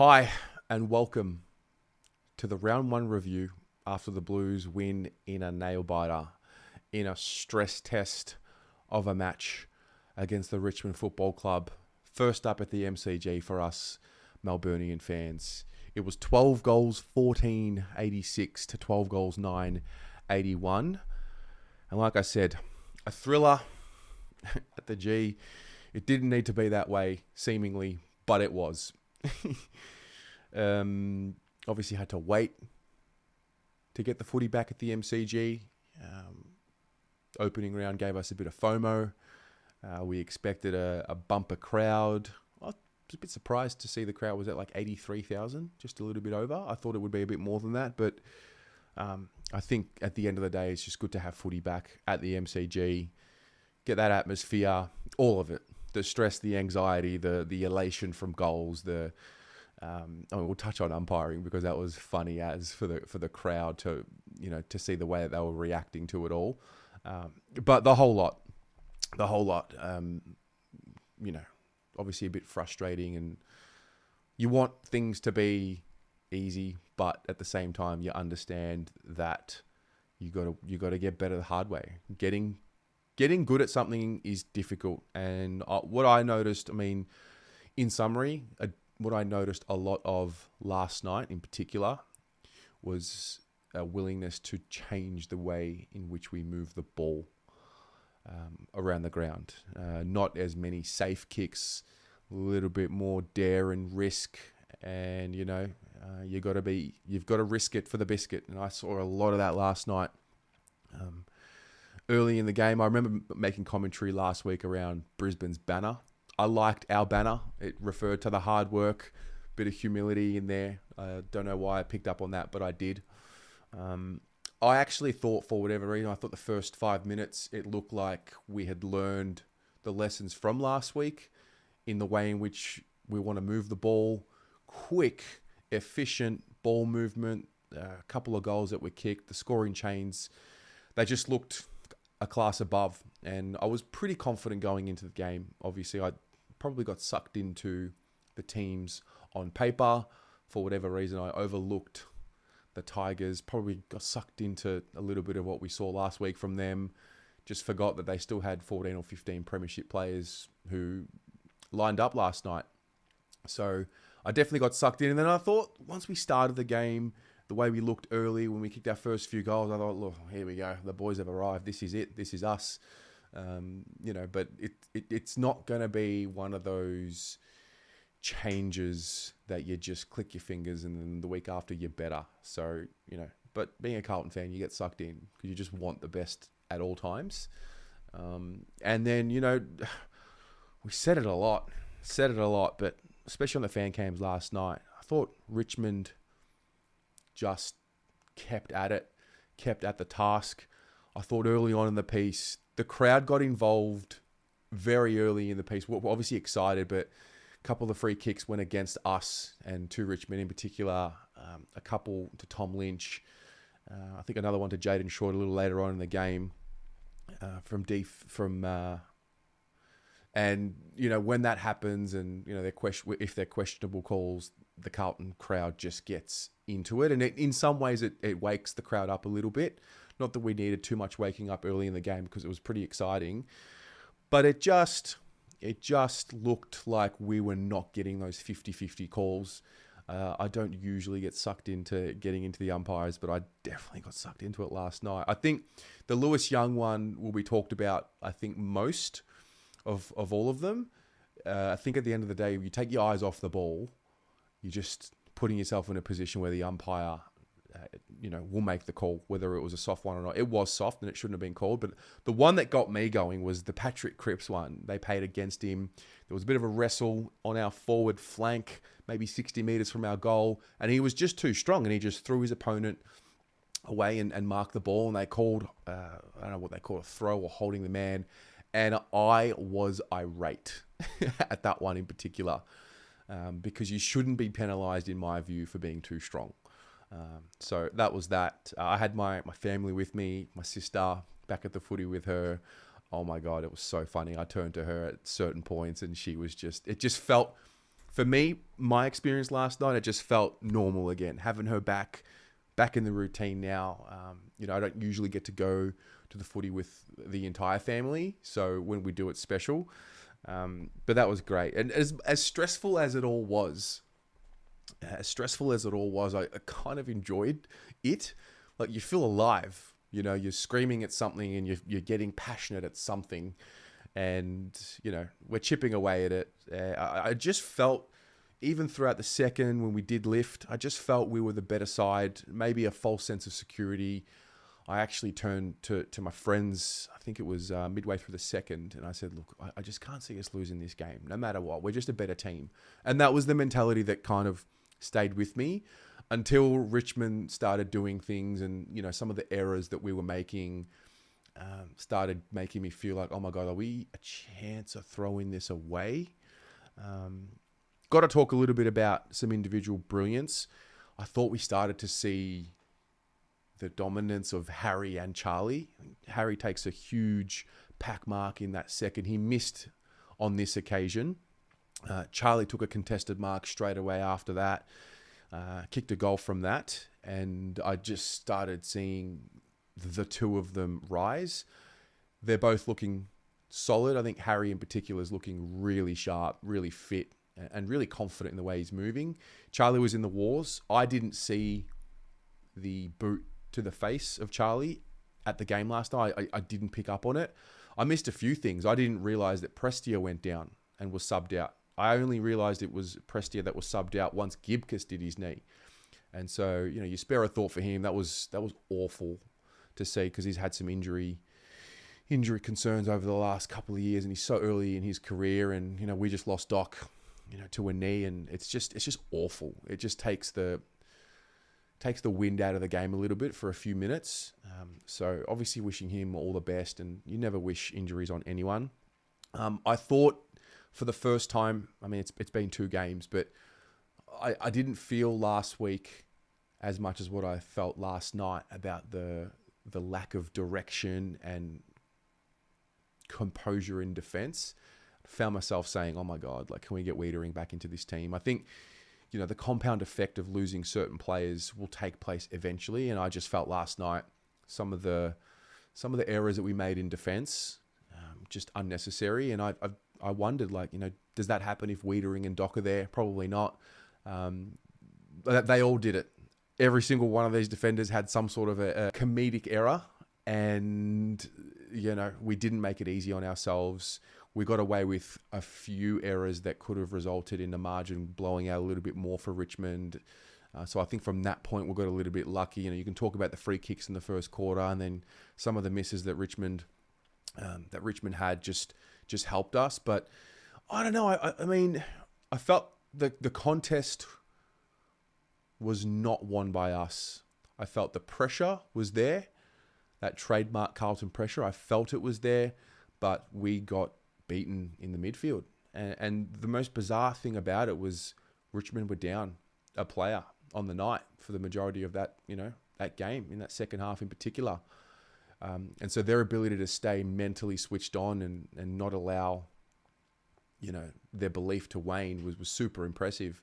Hi, and welcome to the round one review after the Blues win in a nail biter in a stress test of a match against the Richmond Football Club. First up at the MCG for us Melburnian fans. It was 12 goals, 1486 to 12 goals, 981. And like I said, a thriller at the G. It didn't need to be that way, seemingly, but it was. Obviously had to wait to get the footy back at the MCG. Opening round gave us a bit of FOMO. We expected a bumper crowd. I was a bit surprised to see the crowd was at like 83,000, just a little bit over. I thought it would be a bit more than that, but I think at the end of the day, it's just good to have footy back at the MCG, get that atmosphere, all of it. The stress, the anxiety, the elation from goals, we'll touch on umpiring because that was funny as for the crowd to see the way that they were reacting to it all. But the whole lot, obviously a bit frustrating, and you want things to be easy, but at the same time you understand that you got to get better the hard way. Getting good at something is difficult, and what I noticed, in summary, what I noticed a lot of last night in particular was a willingness to change the way in which we move the ball around the ground. Not as many safe kicks, a little bit more dare and risk, and you've got to risk it for the biscuit. And I saw a lot of that last night. Early in the game, I remember making commentary last week around Brisbane's banner. I liked our banner. It referred to the hard work, bit of humility in there. I don't know why I picked up on that, but I did. I actually thought, for whatever reason, the first 5 minutes, it looked like we had learned the lessons from last week in the way in which we want to move the ball. Quick, efficient ball movement, a couple of goals that were kicked, the scoring chains, they just looked a class above, and I was pretty confident going into the game. Obviously, I probably got sucked into the teams on paper. For whatever reason, I overlooked the Tigers, probably got sucked into a little bit of what we saw last week from them. Just forgot that they still had 14 or 15 premiership players who lined up last night. So I definitely got sucked in, and then I thought once we started the game, the way we looked early when we kicked our first few goals, I thought, look, here we go. The boys have arrived. This is it. This is us. But it's not going to be one of those changes that you just click your fingers and then the week after you're better. So, but being a Carlton fan, you get sucked in because you just want the best at all times. And then, we said it a lot, but especially on the fan cams last night, I thought Richmond just kept at it, kept at the task. I thought early on in the piece, the crowd got involved very early in the piece. We're obviously excited, but a couple of the free kicks went against us and to Richmond in particular. A couple to Tom Lynch. I think another one to Jaden Short a little later on in the game and when that happens, and if they're questionable calls, the Carlton crowd just gets into it, and in some ways it wakes the crowd up a little bit. Not that we needed too much waking up early in the game because it was pretty exciting, but it just looked like we were not getting those 50-50 calls. I don't usually get sucked into getting into the umpires, but I definitely got sucked into it last night. I think the Lewis Young one will be talked about, I think, most of all of them. I think at the end of the day, if you take your eyes off the ball, you're just putting yourself in a position where the umpire, will make the call, whether it was a soft one or not. It was soft and it shouldn't have been called. But the one that got me going was the Patrick Cripps one. They paid against him. There was a bit of a wrestle on our forward flank, maybe 60 metres from our goal. And he was just too strong, and he just threw his opponent away and marked the ball. And they called, I don't know what they called, a throw or holding the man. And I was irate at that one in particular. Because you shouldn't be penalised, in my view, for being too strong. So that was that. I had my family with me, my sister back at the footy with her. Oh my God, it was so funny. I turned to her at certain points and she was it just felt For me, my experience last night, it just felt normal again. Having her back in the routine now. I don't usually get to go to the footy with the entire family, so when we do, it's special. But that was great, and as stressful as it all was, I kind of enjoyed it. Like, you feel alive. You're screaming at something, and you're getting passionate at something, and we're chipping away at it. I just felt, even throughout the second when we did lift, I just felt we were the better side. Maybe a false sense of security. I actually turned to my friends, I think it was midway through the second, and I said, look, I just can't see us losing this game, no matter what. We're just a better team. And that was the mentality that kind of stayed with me until Richmond started doing things, and some of the errors that we were making started making me feel like, oh my God, are we a chance of throwing this away? Got to talk a little bit about some individual brilliance. I thought we started to see the dominance of Harry and Charlie. Harry takes a huge pack mark in that second. He missed on this occasion. Charlie took a contested mark straight away after that, kicked a goal from that, and I just started seeing the two of them rise. They're both looking solid. I think Harry in particular is looking really sharp, really fit, and really confident in the way he's moving. Charlie was in the wars. I didn't see the boot to the face of Charlie at the game last night. I didn't pick up on it. I missed a few things. I didn't realise that Prestia went down and was subbed out. I only realised it was Prestia that was subbed out once Gibcus did his knee. And so, you spare a thought for him. That was awful to see, because he's had some injury concerns over the last couple of years, and he's so early in his career, and we just lost Doc to a knee, and it's just awful. It just takes the wind out of the game a little bit for a few minutes. So obviously wishing him all the best, and you never wish injuries on anyone. I thought for the first time, I mean, it's been 2 games, but I didn't feel last week as much as what I felt last night about the lack of direction and composure in defence. I found myself saying, oh my God, like, can we get Wiedering back into this team? I think, the compound effect of losing certain players will take place eventually. And I just felt last night some of the errors that we made in defence, just unnecessary. And I wondered, like, does that happen if Wiedering and Doc are there? Probably not. They all did it. Every single one of these defenders had some sort of a comedic error, and we didn't make it easy on ourselves. We got away with a few errors that could have resulted in the margin blowing out a little bit more for Richmond. So I think from that point, we got a little bit lucky. You can talk about the free kicks in the first quarter, and then some of the misses that Richmond had just helped us. But I don't know. I mean, I felt the contest was not won by us. I felt the pressure was there, that trademark Carlton pressure. I felt it was there, but we got beaten in the midfield. And the most bizarre thing about it was Richmond were down a player on the night for the majority of that, that game, in that second half in particular. And so their ability to stay mentally switched on and not allow, their belief to wane was super impressive.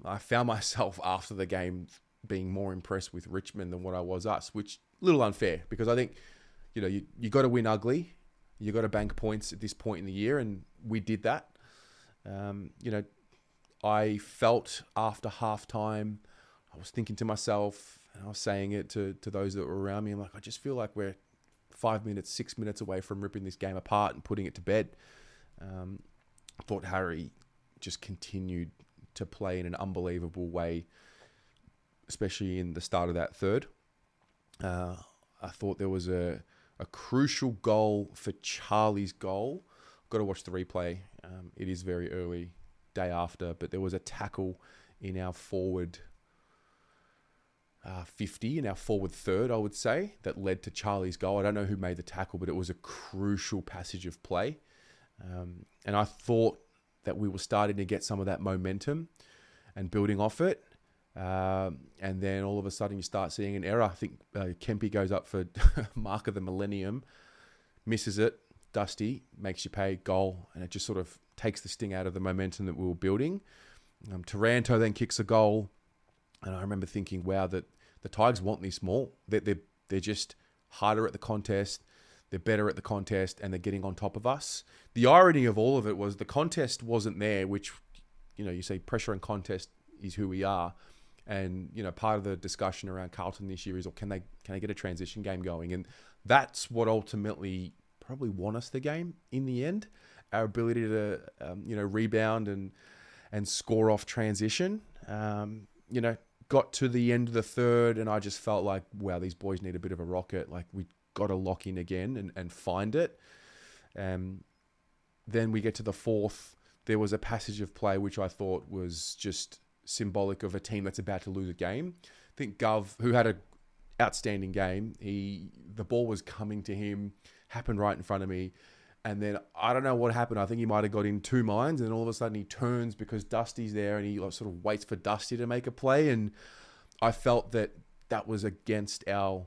I found myself after the game being more impressed with Richmond than what I was us, which a little unfair, because I think, you got to win ugly. You got to bank points at this point in the year, and we did that. I felt after halftime, I was thinking to myself, and I was saying it to those that were around me, I'm like, I just feel like we're 5 minutes, 6 minutes away from ripping this game apart and putting it to bed. I thought Harry just continued to play in an unbelievable way, especially in the start of that third. I thought there was a crucial goal for Charlie's goal. Got to watch the replay. It is very early, day after, but there was a tackle in our forward 50, in our forward third, I would say, that led to Charlie's goal. I don't know who made the tackle, but it was a crucial passage of play. And I thought that we were starting to get some of that momentum and building off it. And then all of a sudden you start seeing an error. I think Kempy goes up for mark of the millennium, misses it. Dusty makes you pay, goal, and it just sort of takes the sting out of the momentum that we were building. Taranto then kicks a goal, and I remember thinking, wow, that the Tigers want this more. They're just harder at the contest, they're better at the contest, and they're getting on top of us. The irony of all of it was the contest wasn't there, which, you say pressure and contest is who we are. And, part of the discussion around Carlton this year is, can they get a transition game going? And that's what ultimately probably won us the game in the end. Our ability to, rebound and score off transition. Got to the end of the third, and I just felt like, wow, these boys need a bit of a rocket. Like, we got to lock in again and find it. Then we get to the fourth. There was a passage of play which I thought was just symbolic of a team that's about to lose a game. I think Gov, who had an outstanding game, the ball was coming to him, happened right in front of me. And then I don't know what happened. I think he might have got in two minds, and then all of a sudden he turns because Dusty's there, and he sort of waits for Dusty to make a play. And I felt that was against our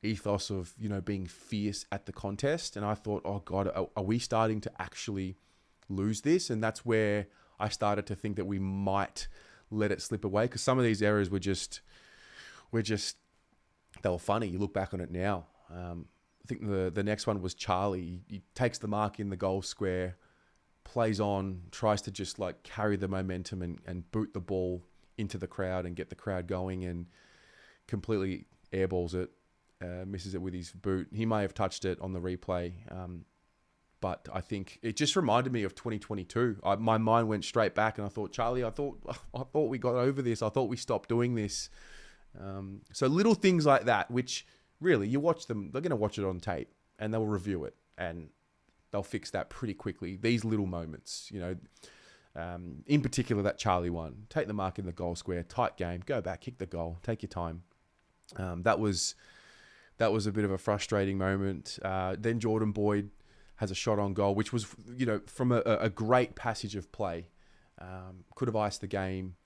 ethos of, being fierce at the contest. And I thought, oh God, are we starting to actually lose this? And that's where I started to think that we might let it slip away, because some of these errors were just, they were funny. You look back on it now. I think the next one was Charlie. He takes the mark in the goal square, plays on, tries to just like carry the momentum and boot the ball into the crowd and get the crowd going, and completely airballs it, misses it with his boot. He may have touched it on the replay, but I think it just reminded me of 2022. My mind went straight back, and I thought, Charlie, I thought we got over this. I thought we stopped doing this. So little things like that, which really, you watch them, they're going to watch it on tape, and they'll review it, and they'll fix that pretty quickly. These little moments, in particular that Charlie one, take the mark in the goal square, tight game, go back, kick the goal, take your time. That was a bit of a frustrating moment. Then Jordan Boyd has a shot on goal, which was, from a great passage of play. Could have iced the game.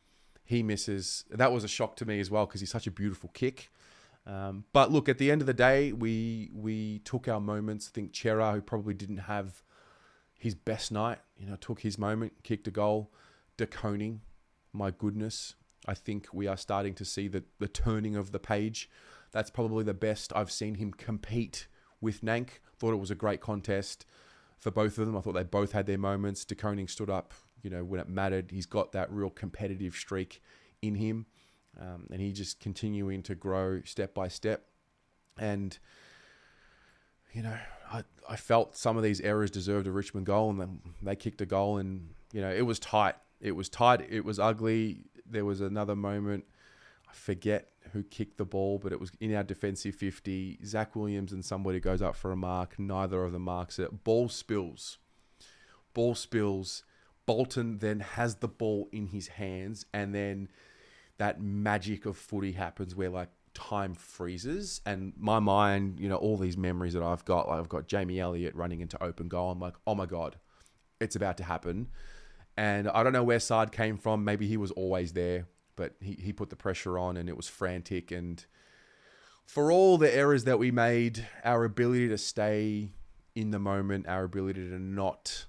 He misses. That was a shock to me as well, because he's such a beautiful kick. But look, at the end of the day, we took our moments. I think Chera, who probably didn't have his best night, took his moment, kicked a goal. De Koning, my goodness. I think we are starting to see the turning of the page. That's probably the best I've seen him compete with Nank. Thought it was a great contest for both of them. I thought they both had their moments. De Koning stood up, when it mattered. He's got that real competitive streak in him. And he just continuing to grow step by step. And, I felt some of these errors deserved a Richmond goal, and then they kicked a goal, and, it was tight. It was tight. It was ugly. There was another moment. I forget who kicked the ball, but it was in our defensive 50. Zach Williams and somebody goes up for a mark. Neither of them marks it. Ball spills. Bolton then has the ball in his hands, and then that magic of footy happens where like time freezes, and my mind, all these memories that I've got, like I've got Jamie Elliott running into open goal. I'm like, oh my God, it's about to happen. And I don't know where Saad came from. Maybe he was always there, but he put the pressure on, and it was frantic. And for all the errors that we made, our ability to stay in the moment, our ability to not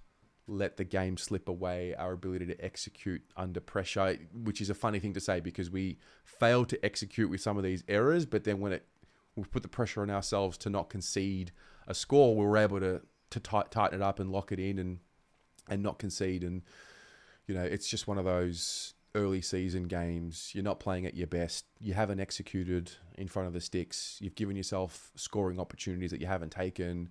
let the game slip away, our ability to execute under pressure, which is a funny thing to say because we failed to execute with some of these errors, but then when we put the pressure on ourselves to not concede a score, we were able to tighten it up and lock it in and not concede. And, it's just one of those early season games. You're not playing at your best. You haven't executed in front of the sticks. You've given yourself scoring opportunities that you haven't taken.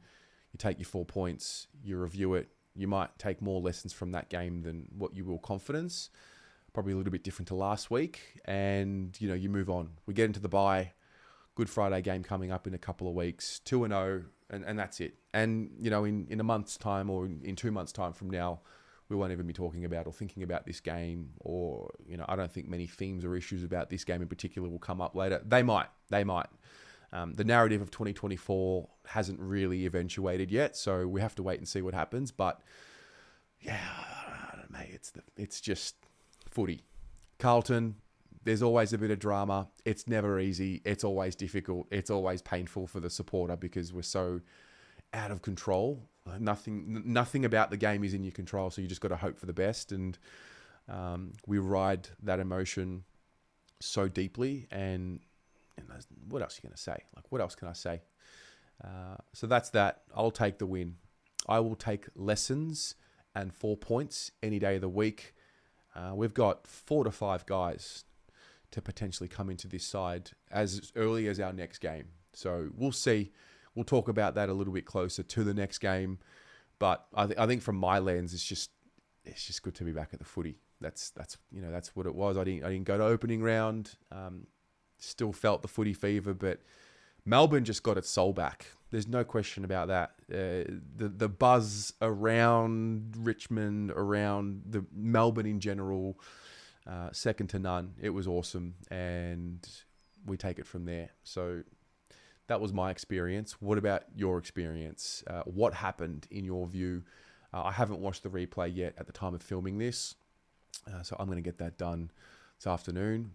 You take your 4 points, you review it. You might take more lessons from that game than what you will confidence. Probably a little bit different to last week. And, you move on. We get into the bye. Good Friday game coming up in a couple of weeks. 2-0, and that's it. And, in a month's time or in 2 months' time from now, we won't even be talking about or thinking about this game. Or, I don't think many themes or issues about this game in particular will come up later. They might. The narrative of 2024 hasn't really eventuated yet, so we have to wait and see what happens. But yeah, mate, it's just footy. Carlton, there's always a bit of drama. It's never easy. It's always difficult. It's always painful for the supporter because we're so out of control. Nothing about the game is in your control, so you just got to hope for the best. And we ride that emotion so deeply. And what else are you going to say? Like, what else can I say? So that's that. I'll take the win. I will take lessons and 4 points any day of the week. We've got 4 to 5 guys to potentially come into this side as early as our next game. So we'll see. We'll talk about that a little bit closer to the next game. But I think from my lens, it's just good to be back at the footy. That's what it was. I didn't go to opening round. Still felt the footy fever, but Melbourne just got its soul back. There's no question about that. The buzz around Richmond, around the Melbourne in general, second to none. It was awesome, and we take it from there. So that was my experience. What about your experience? What happened in your view? I haven't watched the replay yet at the time of filming this, so I'm going to get that done this afternoon.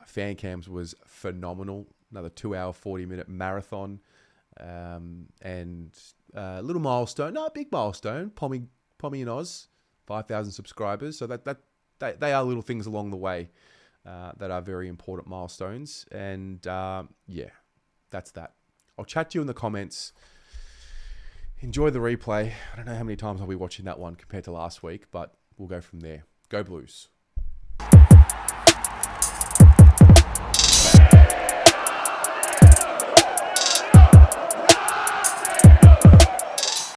Fan cams was phenomenal. Another 2-hour, 40-minute marathon, and a little milestone. No, a big milestone. Pommy and Oz, 5,000 subscribers. So that they are little things along the way that are very important milestones. And that's that. I'll chat to you in the comments. Enjoy the replay. I don't know how many times I'll be watching that one compared to last week, but we'll go from there. Go Blues.